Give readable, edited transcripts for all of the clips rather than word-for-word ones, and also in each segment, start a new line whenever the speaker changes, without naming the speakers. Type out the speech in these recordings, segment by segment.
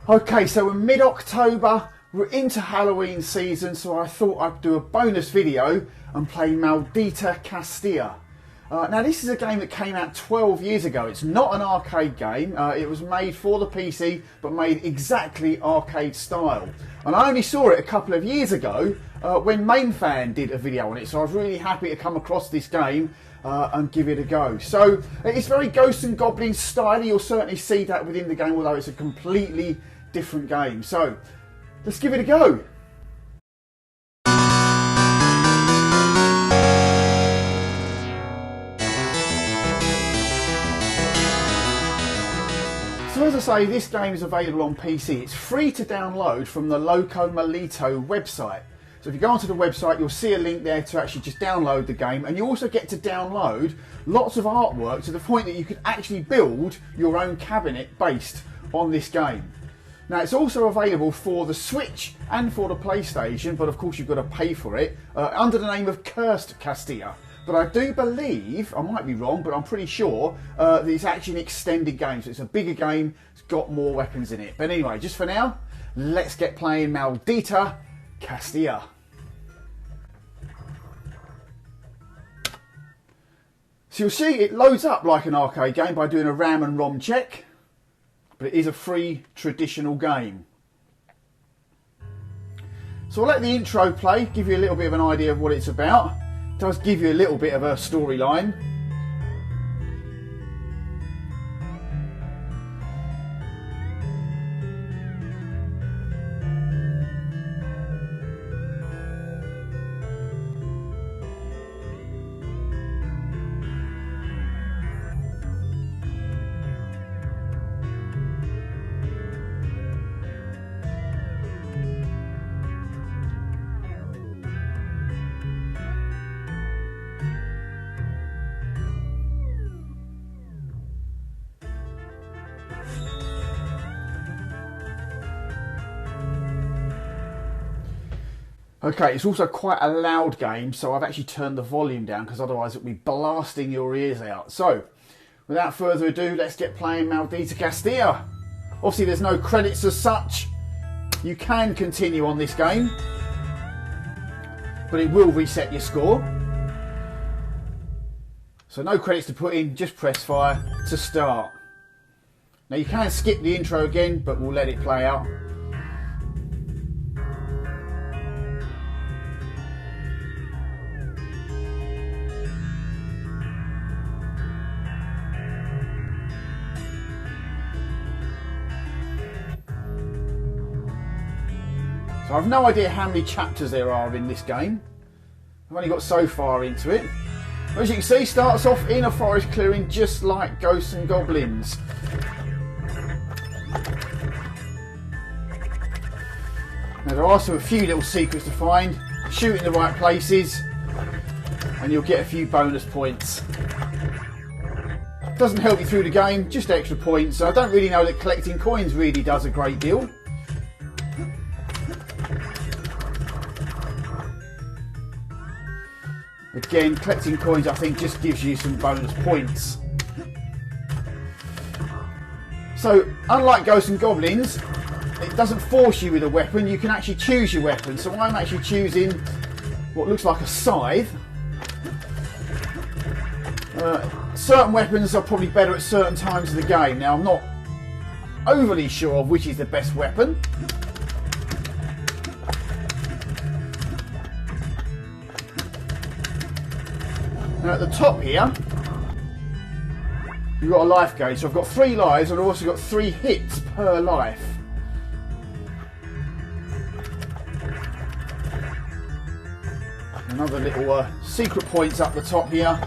Okay, so we're mid-October, we're into Halloween season, so I thought I'd do a bonus video and play Maldita Castilla. Now this is a game that came out 12 years ago. It's not an arcade game. It was made for the PC, but made exactly arcade style. And I only saw it a couple of years ago when MainFan did a video on it, so I was really happy to come across this game and give it a go. So it's very Ghosts and Goblins style. You'll certainly see that within the game, although it's a completely different game. So let's give it a go. So as I say, this game is available on PC. It's free to download from the Loco Malito website. So if you go onto the website, you'll see a link there to actually just download the game, and you also get to download lots of artwork to the point that you could actually build your own cabinet based on this game. Now it's also available for the Switch and for the PlayStation, but of course you've got to pay for it, under the name of Cursed Castilla. But I do believe, I might be wrong, but I'm pretty sure that it's actually an extended game. So it's a bigger game, it's got more weapons in it. But anyway, just for now, let's get playing Maldita Castilla. So you'll see it loads up like an arcade game by doing a RAM and ROM check. But it is a free traditional game. So I'll let the intro play, give you a little bit of an idea of what it's about. It does give you a little bit of a storyline. Okay, it's also quite a loud game, so I've actually turned the volume down because otherwise it'll be blasting your ears out. So, without further ado, let's get playing Maldita Castilla. Obviously there's no credits as such. You can continue on this game, but it will reset your score. So no credits to put in, just press fire to start. Now you can skip the intro again, but we'll let it play out. So I've no idea how many chapters there are in this game. I've only got so far into it. As you can see, starts off in a forest clearing just like Ghosts and Goblins. Now there are a few little secrets to find. Shoot in the right places and you'll get a few bonus points. Doesn't help you through the game, just extra points. So I don't really know that collecting coins really does a great deal. Again, collecting coins I think just gives you some bonus points. So, unlike Ghosts and Goblins, it doesn't force you with a weapon, you can actually choose your weapon. So I'm actually choosing what looks like a scythe. Certain weapons are probably better at certain times of the game. Now I'm not overly sure of which is the best weapon. Now at the top here, you've got a life gauge. So I've got 3 lives and I've also got 3 hits per life. Another little secret points up the top here.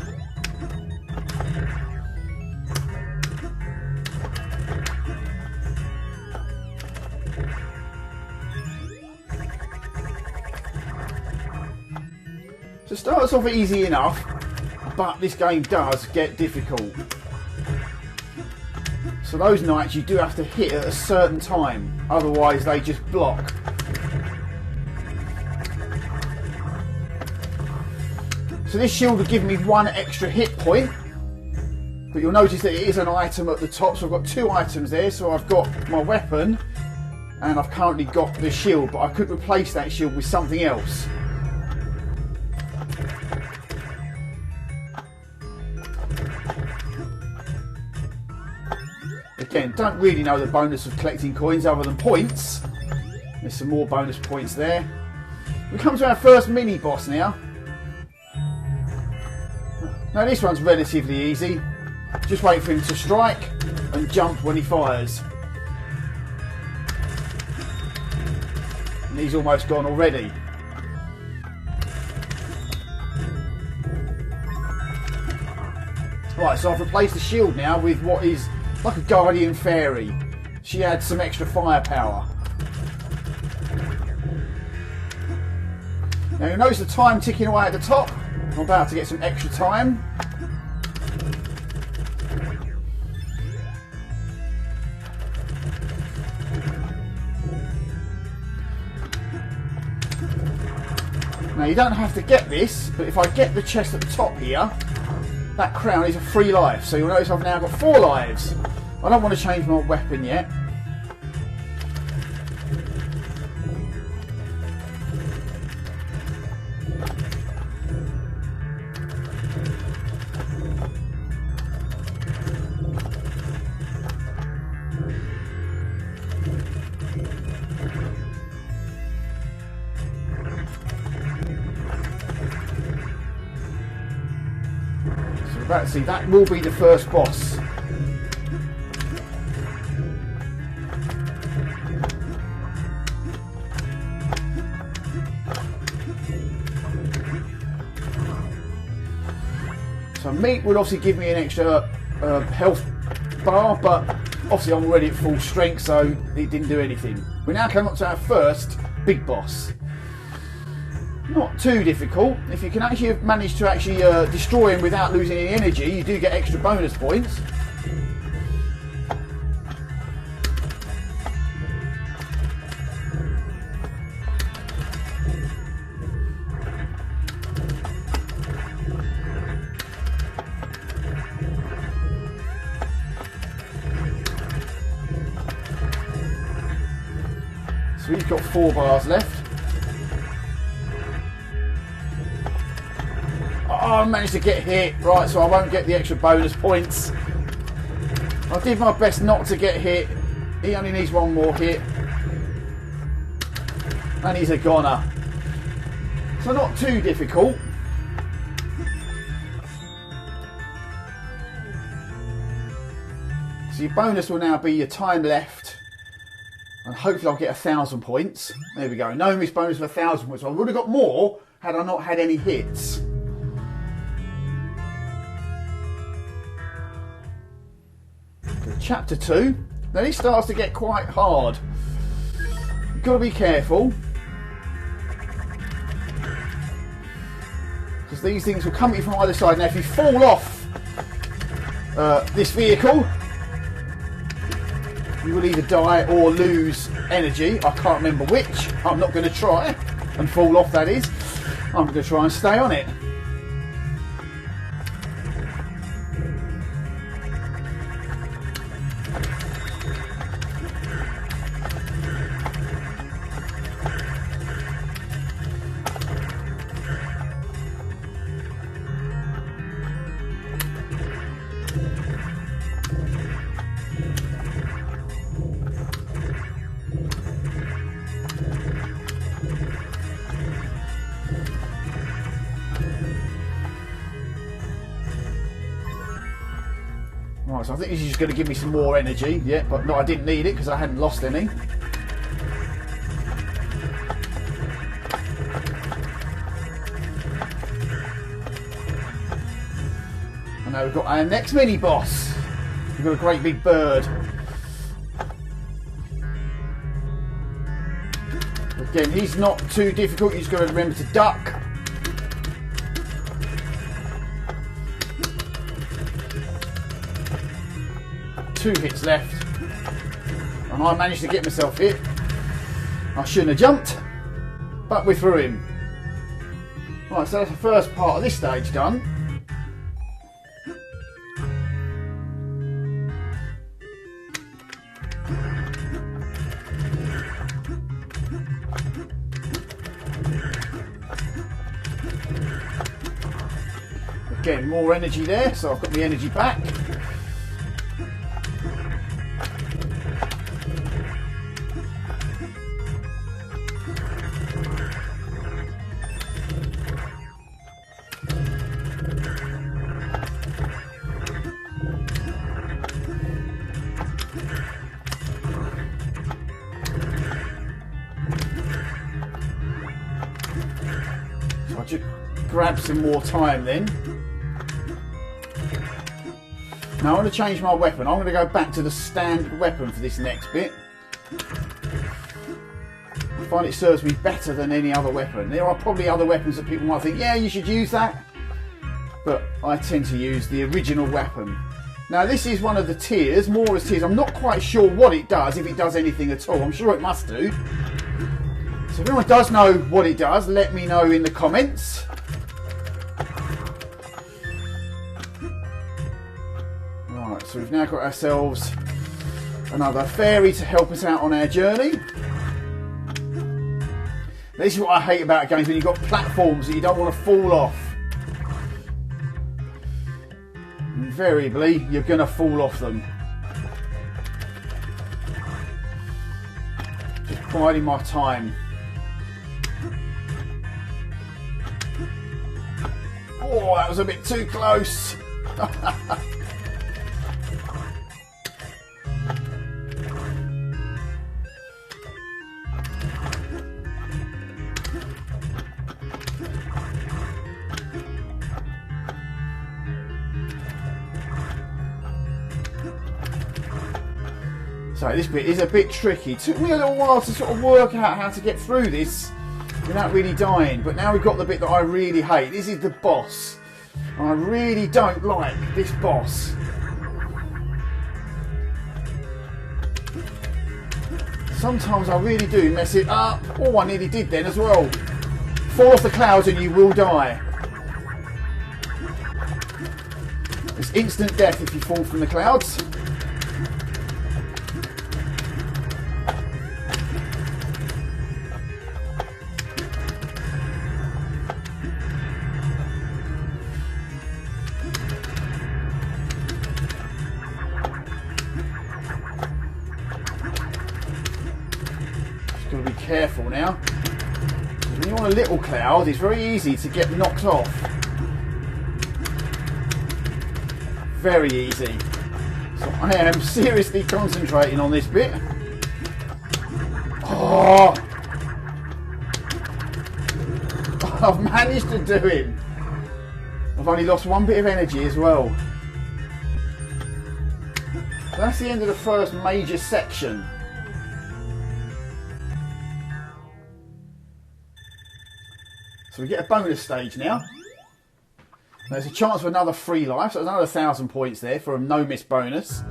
So it starts off easy enough, but this game does get difficult. So those knights you do have to hit at a certain time, otherwise they just block. So this shield will give me 1 extra hit point, but you'll notice that it is an item at the top, so I've got 2 items there. So I've got my weapon and I've currently got the shield, but I could replace that shield with something else. Again, don't really know the bonus of collecting coins other than points. There's some more bonus points there. We come to our first mini boss now. Now this one's relatively easy. Just wait for him to strike and jump when he fires. And he's almost gone already. Right, so I've replaced the shield now with what is like a guardian fairy. She adds some extra firepower. Now you'll notice the time ticking away at the top. I'm about to get some extra time. Now you don't have to get this, but if I get the chest at the top here, that crown is a free life. So you'll notice I've now got 4 lives. I don't want to change my weapon yet. About to see, that will be the first boss. So meat would obviously give me an extra health bar, but obviously I'm already at full strength, so it didn't do anything. We now come up to our first big boss. Not too difficult. If you can actually manage to actually destroy him without losing any energy, you do get extra bonus points. So we've got 4 bars left. Oh, I managed to get hit. Right, so I won't get the extra bonus points. I did my best not to get hit. He only needs 1 more hit. And he's a goner. So not too difficult. So your bonus will now be your time left. And hopefully I'll get 1,000 points. There we go. No miss bonus of 1,000 points. I would have got more had I not had any hits. Chapter 2. Now this starts to get quite hard. You've got to be careful, because these things will come at you from either side. Now if you fall off this vehicle, you will either die or lose energy. I can't remember which. I'm not going to try and fall off, that is. I'm going to try and stay on it. Right, so I think this is just going to give me some more energy, yeah, but no, I didn't need it because I hadn't lost any. And now we've got our next mini boss. We've got a great big bird. Again, he's not too difficult, you just got to remember to duck. Two hits left, and I managed to get myself hit. I shouldn't have jumped, but we're through him. Right, so that's the first part of this stage done. Getting more energy there, so I've got the energy back. So I just grab some more time then. Now I want to change my weapon. I'm going to go back to the standard weapon for this next bit. I find it serves me better than any other weapon. There are probably other weapons that people might think, yeah, you should use that. But I tend to use the original weapon. Now this is one of the tiers, Mora's tiers. I'm not quite sure what it does, if it does anything at all. I'm sure it must do. So if anyone does know what it does, let me know in the comments. Right, so we've now got ourselves another fairy to help us out on our journey. This is what I hate about games, when you've got platforms that you don't want to fall off. Invariably, you're going to fall off them. Just biding my time. Oh, that was a bit too close. So this bit is a bit tricky. It took me a little while to sort of work out how to get through this without really dying, but now we've got the bit that I really hate. This is the boss. And I really don't like this boss. Sometimes I really do mess it up. Oh, I nearly did then as well. Fall off the clouds and you will die. It's instant death if you fall from the clouds. Got to be careful now. When you're on a little cloud, it's very easy to get knocked off. Very easy. So I am seriously concentrating on this bit. Oh! I've managed to do it. I've only lost one bit of energy as well. So that's the end of the first major section. So we get a bonus stage now. There's a chance for another free life, so there's another 1,000 points there for a no miss bonus.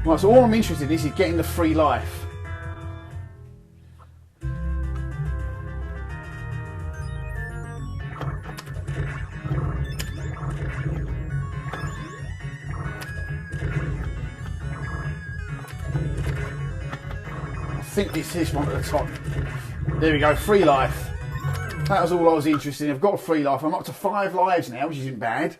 Right, so all I'm interested in is getting the free life. I think it's this one at the top. There we go, free life. That was all I was interested in. I've got a free life. I'm up to 5 lives now, which isn't bad.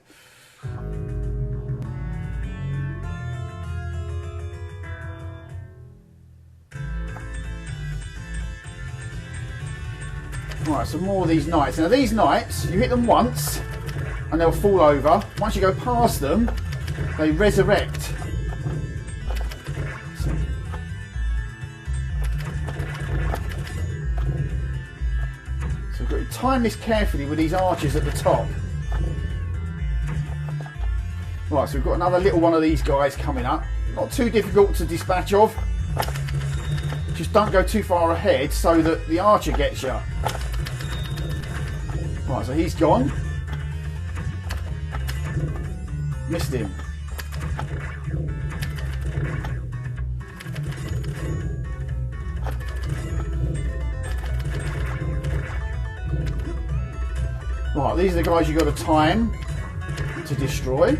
Right, so more of these knights. Now these knights, you hit them once and they'll fall over. Once you go past them, they resurrect. So we've got to time this carefully with these archers at the top. Right, so we've got another little one of these guys coming up. Not too difficult to dispatch of. Just don't go too far ahead so that the archer gets you. Right, so he's gone. Missed him. Right, these are the guys you've got to time to destroy.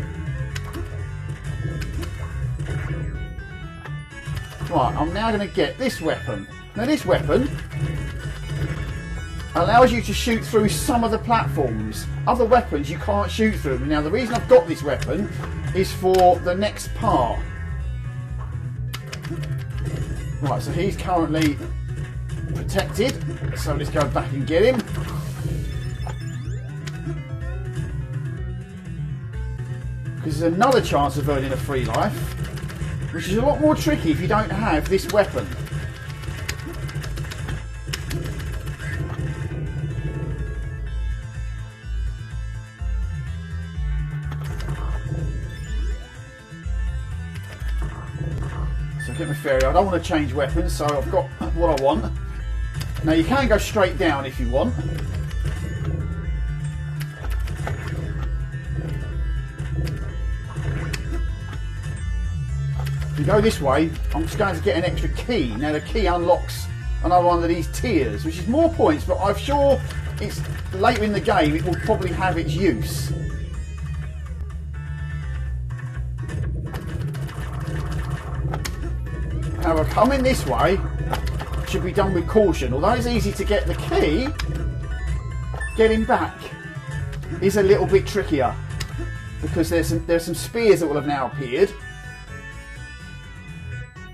Right, I'm now going to get this weapon. Now this weapon allows you to shoot through some of the platforms. Other weapons you can't shoot through. Now the reason I've got this weapon is for the next part. Right, so he's currently protected, so let's go back and get him. Because there's another chance of earning a free life, which is a lot more tricky if you don't have this weapon. So get my fairy. I don't want to change weapons, so I've got what I want. Now you can go straight down if you want. If you go this way, I'm just going to get an extra key. Now the key unlocks another one of these tiers, which is more points, but I'm sure it's later in the game it will probably have its use. However, coming this way should be done with caution. Although it's easy to get the key, getting back is a little bit trickier because there's some spears that will have now appeared.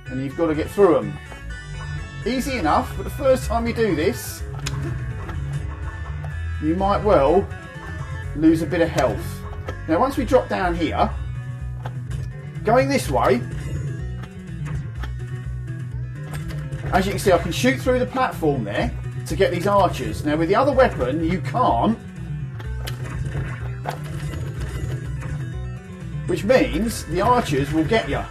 And you've got to get through them. Easy enough, but the first time you do this, you might well lose a bit of health. Now once we drop down here, going this way, as you can see I can shoot through the platform there to get these archers. Now with the other weapon you can't, which means the archers will get you.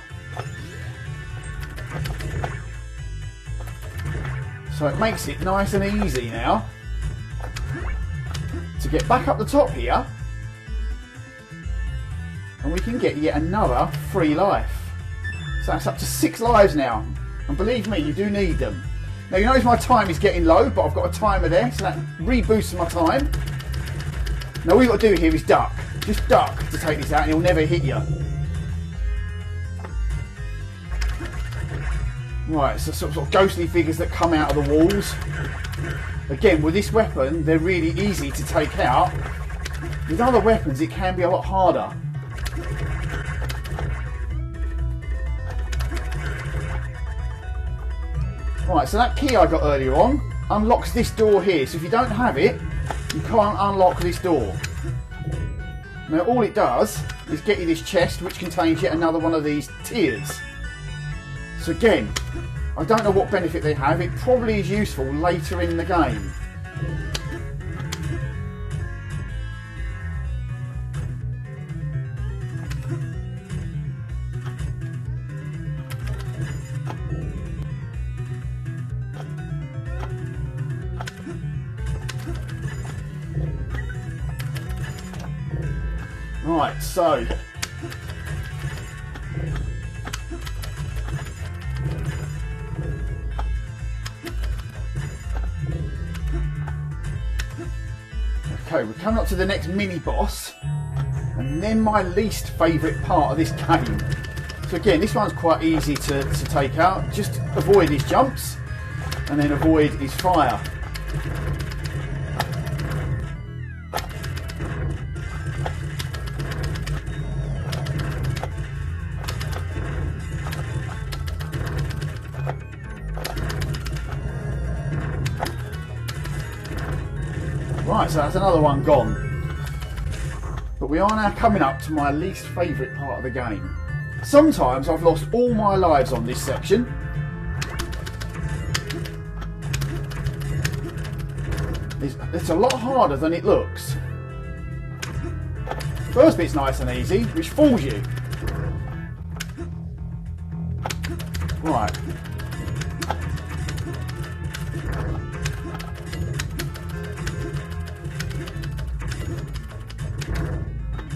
So it makes it nice and easy now to get back up the top here, and we can get yet another free life. So that's up to 6 lives now, and believe me, you do need them. Now you notice my time is getting low, but I've got a timer there, so that reboosts my time. Now all you've got to do here is duck. Just duck to take this out and he'll never hit you. Right, so sort of ghostly figures that come out of the walls. Again, with this weapon, they're really easy to take out. With other weapons, it can be a lot harder. Right, so that key I got earlier on unlocks this door here. So if you don't have it, you can't unlock this door. Now all it does is get you this chest, which contains yet another one of these tiers. So again, I don't know what benefit they have. It probably is useful later in the game. Right, so okay, we're coming up to the next mini boss, and then my least favourite part of this game. So again, this one's quite easy to take out. Just avoid his jumps and then avoid his fire. Right, so that's another one gone. But we are now coming up to my least favourite part of the game. Sometimes I've lost all my lives on this section. It's a lot harder than it looks. First bit's nice and easy, which fools you. Right.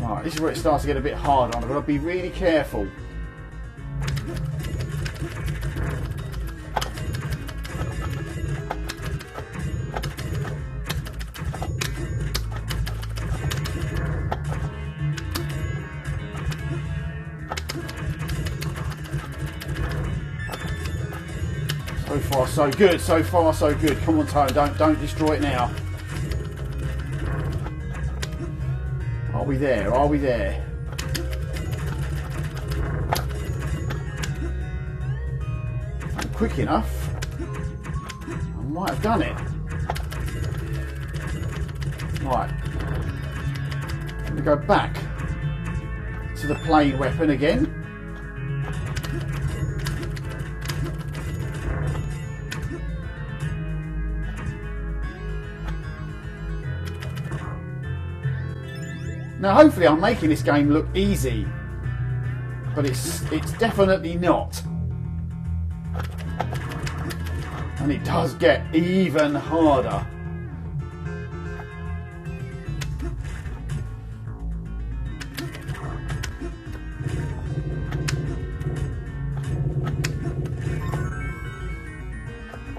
Right, this is where it starts to get a bit harder. I've got to be really careful. So far, so good. So far, so good. Come on, Tone. Don't destroy it now. Are we there? Are we there? I'm quick enough. I might have done it. Right. Let me go back to the plain weapon again. Now hopefully I'm making this game look easy, but it's definitely not. And it does get even harder.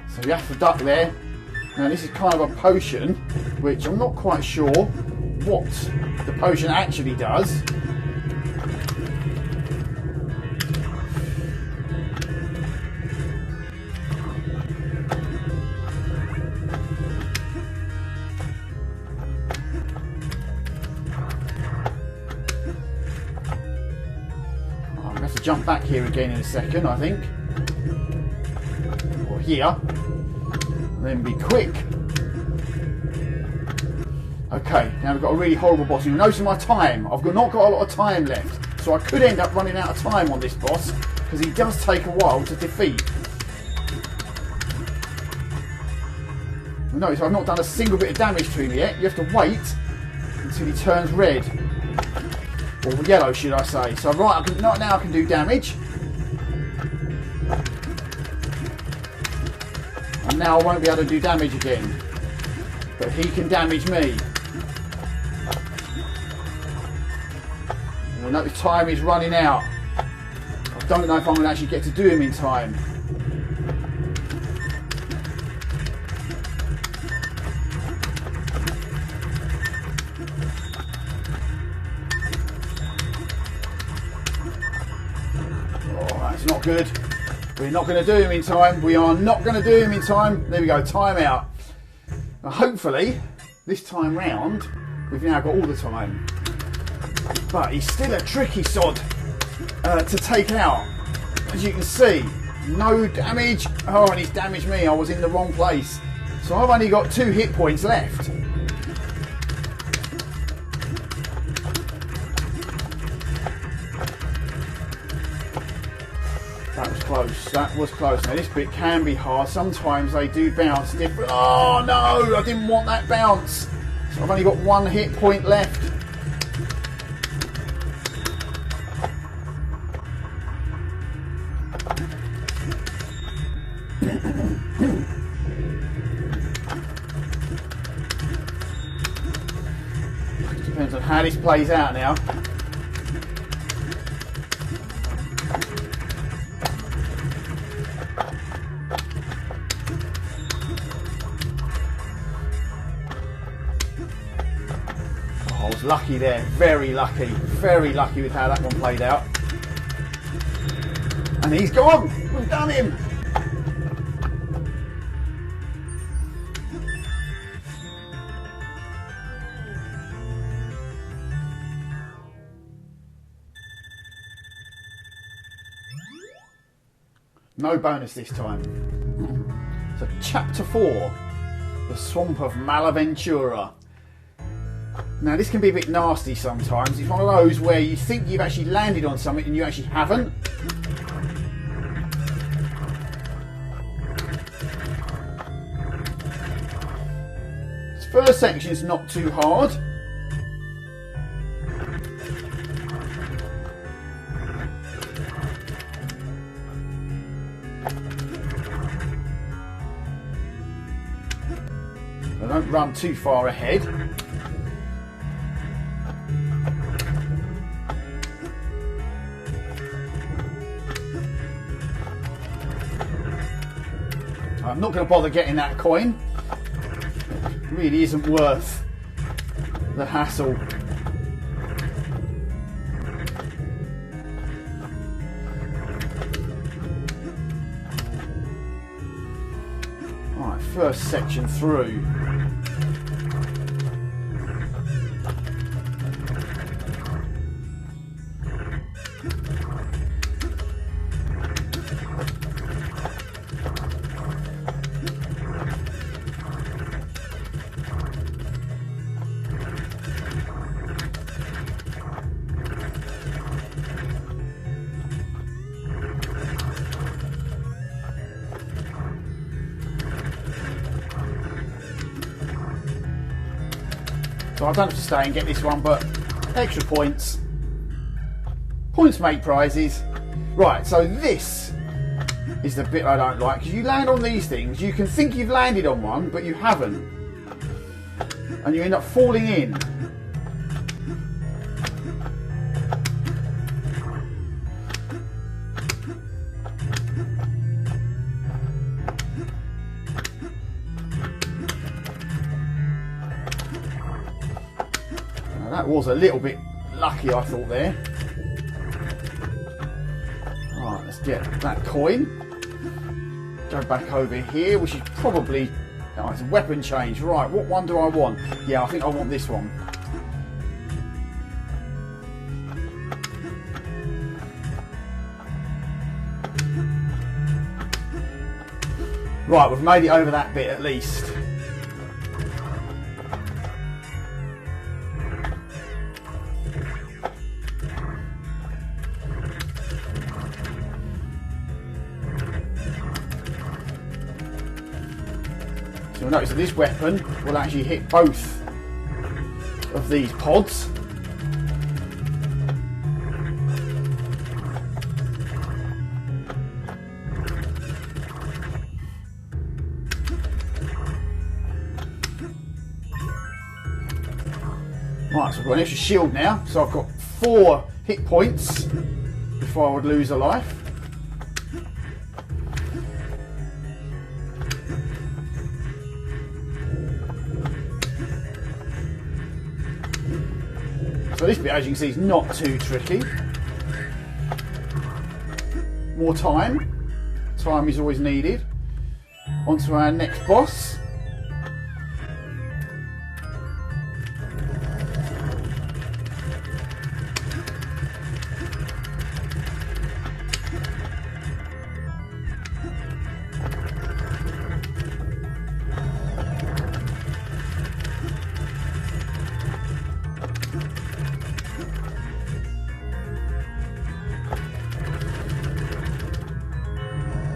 So you have to duck there. Now this is kind of a potion, which I'm not quite sure what the potion actually does. I'm going to have to jump back here again in a second, I think. Or here. And then be quick. Okay, now we've got a really horrible boss. You'll notice my time. I've not got a lot of time left. So I could end up running out of time on this boss, because he does take a while to defeat. You'll notice I've not done a single bit of damage to him yet. You have to wait until he turns red. Or yellow, should I say. So right, not now I can do damage. And now I won't be able to do damage again. But he can damage me. And notice time is running out. I don't know if I'm going to actually get to do him in time. Oh, that's not good. We're not going to do him in time. We are not going to do him in time. There we go, time out. Now, hopefully, this time round, we've now got all the time. But he's still a tricky sod to take out. As you can see, no damage. Oh, and he's damaged me. I was in the wrong place. So I've only got 2 hit points left. That was close. That was close. Now this bit can be hard. Sometimes they do bounce different. Oh no! I didn't want that bounce. So I've only got 1 hit point left. Depends on how this plays out now. I was lucky there, very lucky with how that one played out. And he's gone, we've done him. No bonus this time. So chapter 4, the Swamp of Malaventura. Now this can be a bit nasty sometimes. It's one of those where you think you've actually landed on something and you actually haven't. This first section is not too hard. So don't run too far ahead. I'm not going to bother getting that coin. It really isn't worth the hassle. Right, first section through. So I don't have to stay and get this one, but extra points. Points make prizes. Right, so this is the bit I don't like, because you land on these things, you can think you've landed on one, but you haven't. And you end up falling in. That was a little bit lucky, I thought there. Right, let's get that coin. Go back over here, which is probably... Oh, it's a weapon change. Right, what one do I want? Yeah, I think I want this one. Right, we've made it over that bit at least. You'll notice that this weapon will actually hit both of these pods. Right, so I've got an extra shield now, so I've got 4 hit points before I would lose a life. So this bit, as you can see, is not too tricky. More time. Time is always needed. On to our next boss.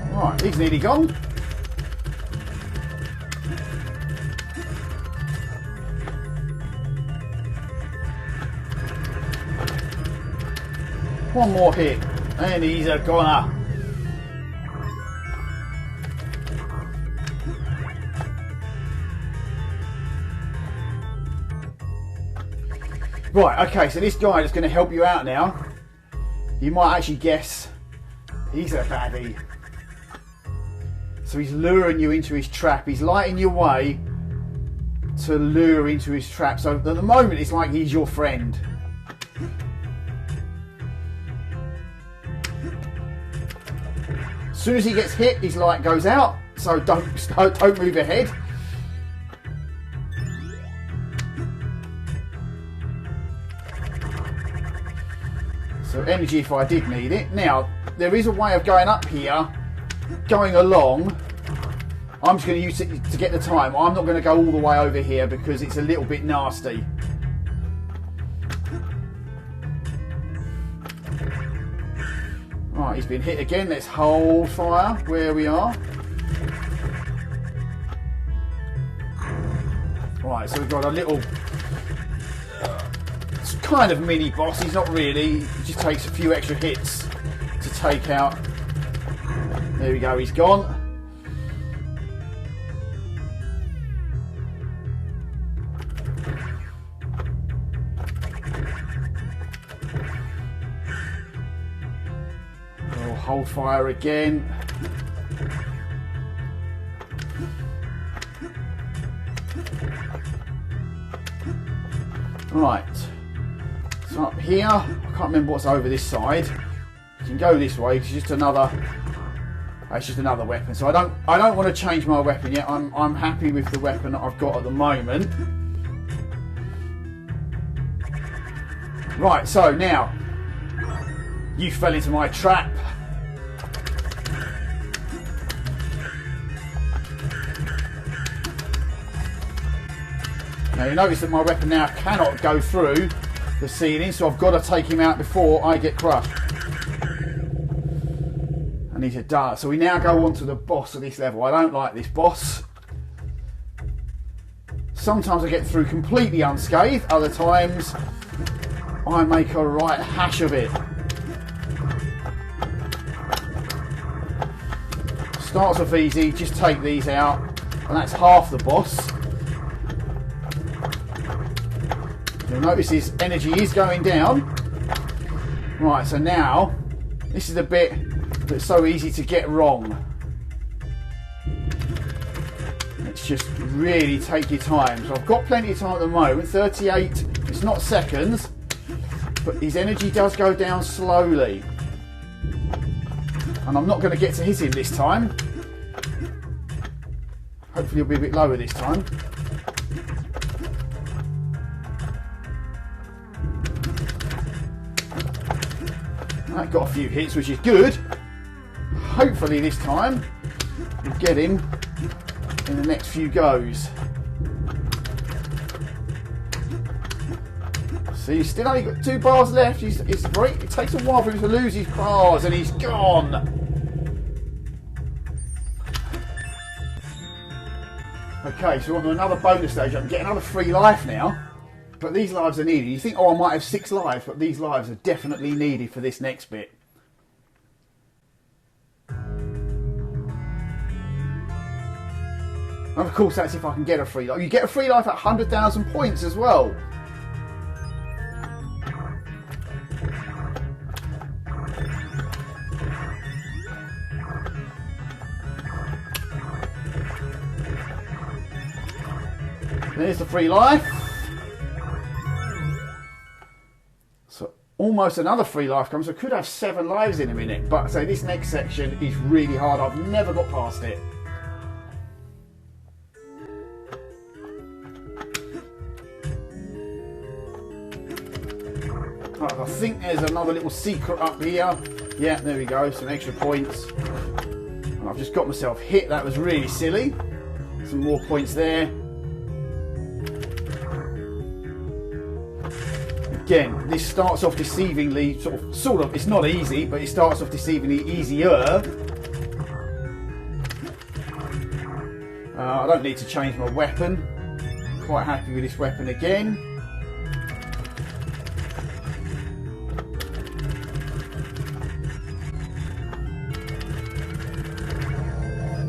Right, he's nearly gone. One more hit, and he's a goner. Right, okay, so this guy that's going to help you out now, you might actually guess he's a baddie. So he's luring you into his trap. He's lighting your way to lure into his trap. So at the moment, it's like he's your friend. As soon as he gets hit, his light goes out. So don't move ahead. So energy if I did need it. Now, there is a way of going up here. Going along, I'm just going to use it to get the time. I'm not going to go all the way over here because it's a little bit nasty. Right, he's been hit again. Let's hold fire where we are. Right, so we've got a little it's kind of mini boss. He's not really. He just takes a few extra hits to take out. There we go, he's gone. Oh, hold fire again. Right, so up here, I can't remember what's over this side. You can go this way, it's just another It's just another weapon, so I don't want to change my weapon yet. I'm happy with the weapon that I've got at the moment. Right, so now you fell into my trap. Now you notice that my weapon now cannot go through the ceiling, so I've got to take him out before I get crushed. And he's a dart. So we now go on to the boss of this level. I don't like this boss. Sometimes I get through completely unscathed, other times I make a right hash of it. Starts off easy, just take these out, and that's half the boss. You'll notice his energy is going down. Right, so now, this is the bit that's so easy to get wrong. Let's just really take your time. So I've got plenty of time at the moment, 38, it's not seconds, but his energy does go down slowly. And I'm not going to get to hit him this time. Hopefully he'll be a bit lower this time. That got a few hits, which is good. Hopefully this time we'll get him in the next few goes. See, he's still only got 2 bars left. It takes a while for him to lose his bars, and he's gone. Okay, so we're on to another bonus stage. I can get another 3 life now. But these lives are needed. You think, oh, I might have 6 lives, but these lives are definitely needed for this next bit. And of course, that's if I can get a 3 life. You get a 3 life at 100,000 points as well. There's the 3 life. So almost another 3 life comes. I could have 7 lives in a minute, but so this next section is really hard. I've never got past it. Right, I think there's another little secret up here. Yeah, there we go. Some extra points. And I've just got myself hit. That was really silly. Some more points there. Again, this starts off deceivingly, sort of, it's not easy, but it starts off deceivingly easier. I don't need to change my weapon. Quite happy with this weapon again.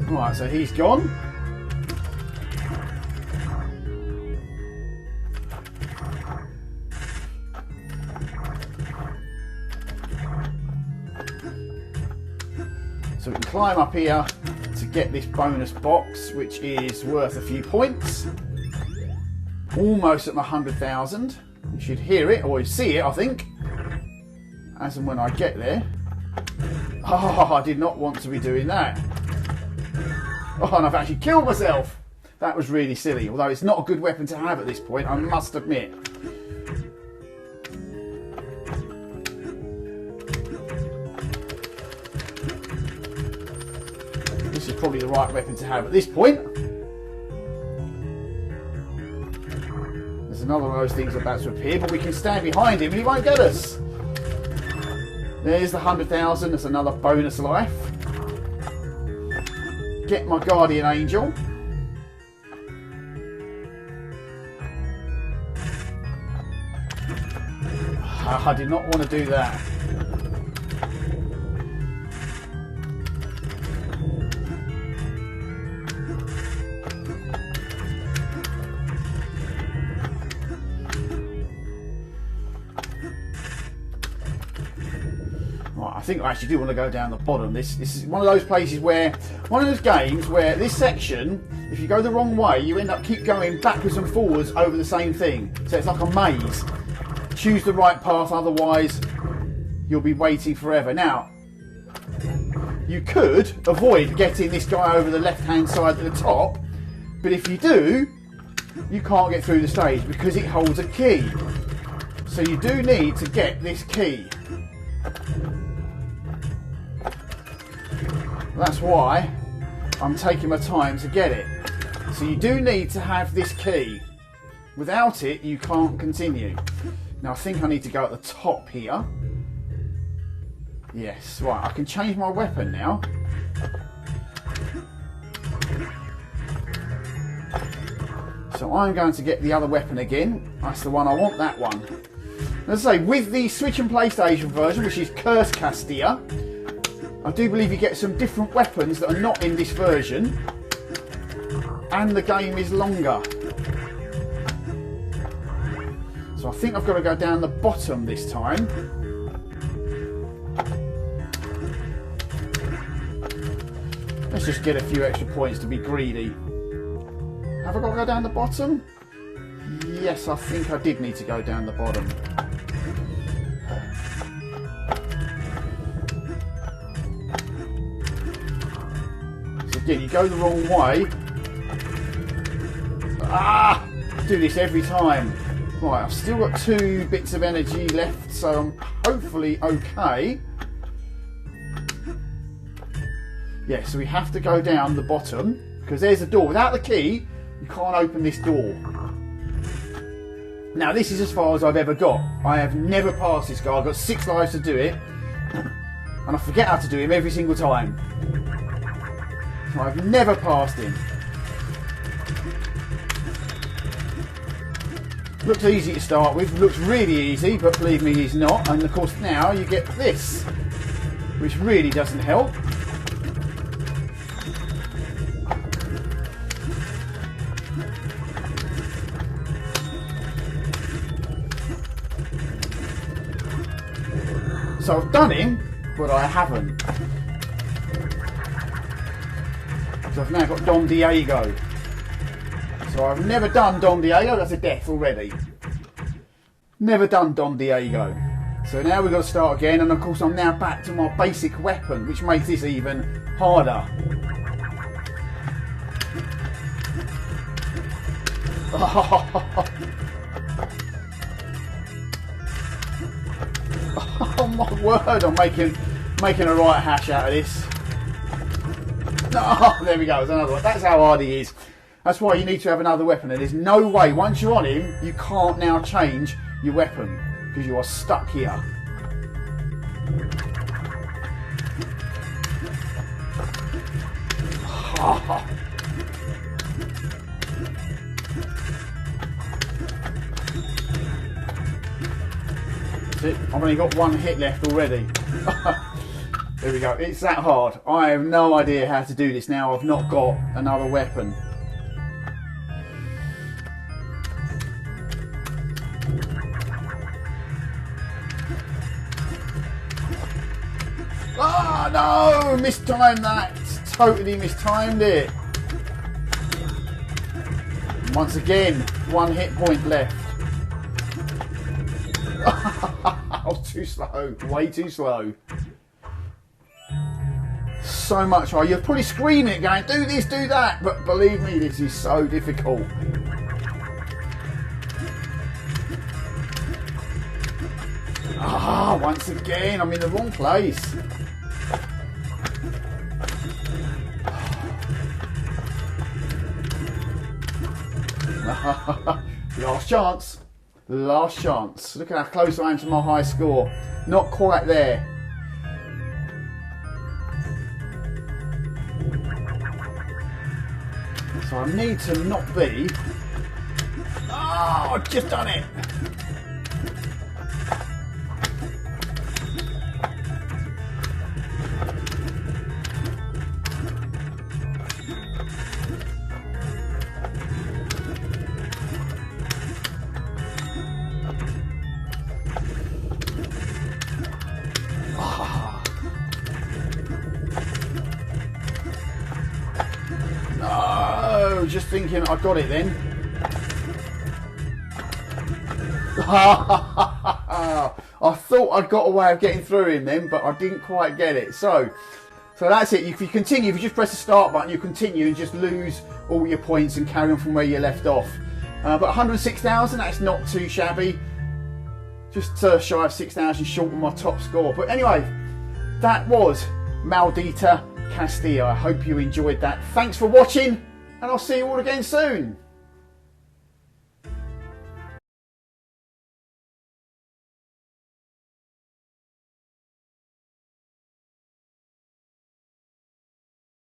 Right, so he's gone. So we can climb up here to get this bonus box, which is worth a few points. Almost at my 100,000. You should hear it, or see it, I think, as and when I get there. Oh, I did not want to be doing that. Oh, and I've actually killed myself. That was really silly, although it's not a good weapon to have at this point, I must admit. This is probably the right weapon to have at this point. There's another one of those things about to appear, but we can stand behind him and he won't get us. There's the 100,000, that's another bonus life. Get my guardian angel. I did not want to do that. I think I actually do want to go down the bottom. This is one of those places where, one of those games where this section, if you go the wrong way, you end up keep going backwards and forwards over the same thing. So it's like a maze. Choose the right path, otherwise you'll be waiting forever. Now, You could avoid getting this guy over the left-hand side at the top, but if you do, you can't get through the stage because it holds a key. So you do need to get this key. That's why I'm taking my time to get it. So you do need to have this key. Without it, you can't continue. Now I think I need to go at the top here. Yes, right, I can change my weapon now. So I'm going to get the other weapon again. That's the one I want, that one. As I say, with the Switch and PlayStation version, which is Cursed Castilla, I do believe you get some different weapons that are not in this version. And the game is longer. So I think I've got to go down the bottom this time. Let's just get a few extra points to be greedy. Have I got to go down the bottom? Yes, I think I did need to go down the bottom. So again, you go the wrong way. Ah! Do this every time. Right, I've still got 2 bits of energy left, so I'm hopefully okay. Yeah, so we have to go down the bottom, because there's a door. Without the key, you can't open this door. Now, this is as far as I've ever got. I have never passed this guy. I've got 6 lives to do it, and I forget how to do him every single time. So I've never passed him. Looks easy to start with, looks really easy, but believe me, he's not. And of course now you get this, which really doesn't help. So I've done him, but I haven't. Because I've now got Don Diego. So I've never done Don Diego, that's a death already. Never done Don Diego. So now we've got to start again, and of course I'm now back to my basic weapon, which makes this even harder. Oh my word, I'm making a right hash out of this. Oh, there we go, there's another one. That's how hard he is. That's why you need to have another weapon, and there's no way, once you're on him, you can't now change your weapon, because you are stuck here. That's it. I've only got 1 hit left already. There we go, it's that hard. I have no idea how to do this now. I've not got another weapon. Ah, no! Mistimed that! Totally mistimed it. Once again, 1 hit point left. I was too slow, way too slow. So much hard. You're probably screaming it, going, do this, do that, but believe me, this is so difficult. Ah, once again, I'm in the wrong place. Last chance. Last chance. Look at how close I am to my high score. Not quite there. So I need to not be... Oh, I've just done it. Just thinking I got it then. I thought I got a way of getting through him then, but I didn't quite get it. So So that's it. If you continue, if you just press the start button, you continue and just lose all your points and carry on from where you left off. But 106,000, that's not too shabby. Just shy of 6,000 short of my top score. But anyway, that was Maldita Castilla. I hope you enjoyed that. Thanks for watching, and I'll see you all again soon.